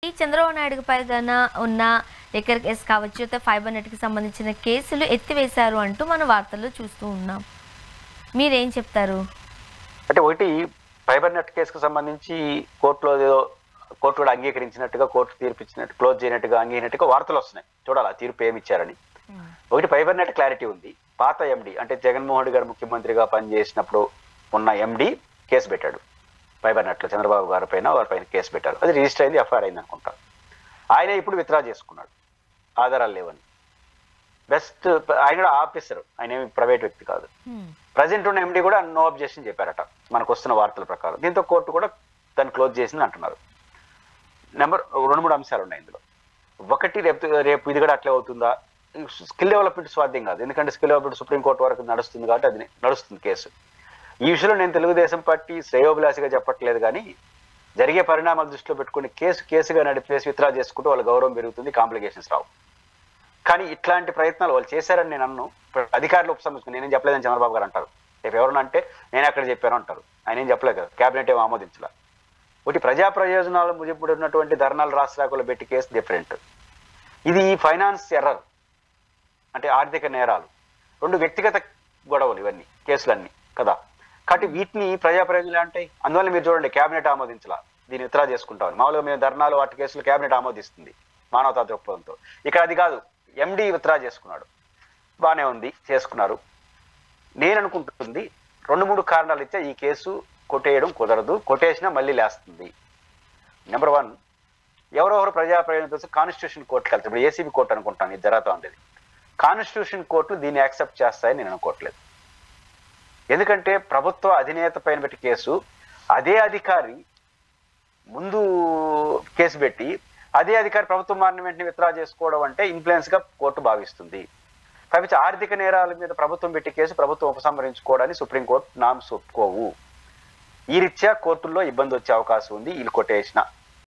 ఈ చంద్రబాబు నాయుడుకి పైన ఉన్న లిక్కర్ కేసు కావచ్చు, లేకపోతే ఫైబర్ నెట్కి సంబంధించిన కేసులు ఎత్తివేశారు అంటూ మన వార్తల్లో చూస్తూ ఉన్నాం. మీరేం చెప్తారు? అంటే ఒకటి ఫైబర్ నెట్ కేసుకు సంబంధించి కోర్టు కూడా అంగీకరించినట్టుగా, కోర్టు తీర్పు ఇచ్చినట్టు, క్లోజ్ చేయనట్టుగా అంగీకరించినట్టుగా వార్తలు వస్తున్నాయి. చూడాలి ఆ తీర్పు ఏమి ఇచ్చారని. ఒకటి ఫైబర్ నెట్ క్లారిటీ ఉంది. పాత ఎండి అంటే జగన్మోహన్ రెడ్డి గారు ముఖ్యమంత్రిగా పనిచేసినప్పుడు ఉన్న ఎండి కేసు పెట్టాడు ఫైబర్ నెట్లో. చంద్రబాబు గారి పైన వారి పైన కేసు పెట్టారు. అది రిజిస్టర్ అయింది, ఎఫ్ఐఆర్ అయింది అనుకుంటా. ఆయన ఇప్పుడు విత్డ్రా చేసుకున్నాడు ఆధారాలు లేవని. బెస్ట్ ఆయన కూడా ఆఫీసర్, ఆయన ఏమి ప్రైవేట్ వ్యక్తి కాదు. ప్రజెంట్ ఉన్న ఎండి కూడా నో అబ్జెక్షన్ చెప్పారట మనకు వస్తున్న వార్తల ప్రకారం. దీంతో కోర్టు కూడా దాన్ని క్లోజ్ చేసింది అంటున్నారు. నెంబర్ 2-3 అంశాలు ఉన్నాయి ఇందులో. ఒకటి, రేపు ఇది కూడా అట్లే అవుతుందా? స్కిల్ డెవలప్మెంట్ స్వాధ్యం కాదు, ఎందుకంటే స్కిల్ డెవలప్మెంట్ సుప్రీంకోర్టు వరకు నడుస్తుంది కాబట్టి అది నడుస్తుంది కేసు. ఈ విషయంలో నేను తెలుగుదేశం పార్టీ శ్రేయోభిలాషిగా చెప్పట్లేదు, కానీ జరిగే పరిణామాలు దృష్టిలో పెట్టుకుని కేసుగా నడిపేసి విత్డ్రా చేసుకుంటూ వాళ్ళ గౌరవం పెరుగుతుంది, కాంప్లికేషన్స్ రావు. కానీ ఇట్లాంటి ప్రయత్నాలు వాళ్ళు చేశారని నేను అన్ను. అధికారులు ఉపసంహరించుకుని నేనేం చెప్పలేదని చంద్రబాబు గారు అంటారు. రేపు ఎవరన్నా అంటే నేను ఎక్కడ చెప్పాను అంటారు. ఆయన ఏం చెప్పలేదు కదా, క్యాబినెట్ ఏమో ఆమోదించలే. ఒకటి ప్రజా ప్రయోజనాలు ముజిబడినటువంటి ధర్నాలు రాష్ట్రాకులు పెట్టి కేసు డిఫరెంట్. ఇది ఫైనాన్స్ ఎర్రర్ అంటే ఆర్థిక నేరాలు. 2 వ్యక్తిగత గొడవలు ఇవన్నీ కేసులన్నీ కదా. కాబట్టి వీటిని ప్రజా ప్రయోజనాలు అంటే అందువల్ల మీరు చూడండి క్యాబినెట్ ఆమోదించలా, దీన్ని విత్డ్రా చేసుకుంటామని. మామూలుగా మేము ధర్నాలు వాటి కేసులు క్యాబినెట్ ఆమోదిస్తుంది మానవతా దృక్పథంతో. ఇక్కడ అది కాదు, ఎండి విత్డ్రా చేసుకున్నాడు. బాగానే ఉంది, చేసుకున్నారు. నేను అనుకుంటుంది 2-3 కారణాలు ఇచ్చే ఈ కేసు కొట్టేయడం కుదరదు, కొట్టేసినా మళ్ళీ లేస్తుంది. నెంబర్ 1, ఎవరెవరు ప్రజా ప్రయోజనం కాన్స్టిట్యూషన్ కోర్టుకి వెళ్తారు. ఇప్పుడు ఏసీబీ కోర్టు అనుకుంటాను ఇది జరుగుతూ ఉండేది. కాన్స్టిట్యూషన్ కోర్టులు దీన్ని యాక్సెప్ట్ చేస్తాయని నేను అనుకోవట్లేదు. ఎందుకంటే ప్రభుత్వ అధినేత పైన పెట్టి కేసు, అదే అధికారి ముందు కేసు పెట్టి అదే అధికారి ప్రభుత్వం మారిన వెంటనే విత్డ్రా చేసుకోవడం అంటే ఇన్ఫ్లుయెన్స్ గా కోర్టు భావిస్తుంది. కాబట్టి ఆర్థిక నేరాల మీద ప్రభుత్వం పెట్టి కేసు ప్రభుత్వం ఉపసంహరించుకోవడానికి సుప్రీంకోర్టు నామ్స్ ఒప్పుకోవు. ఈ రీత్యా కోర్టుల్లో ఇబ్బంది వచ్చే అవకాశం ఉంది వీళ్ళు కొట్టేసిన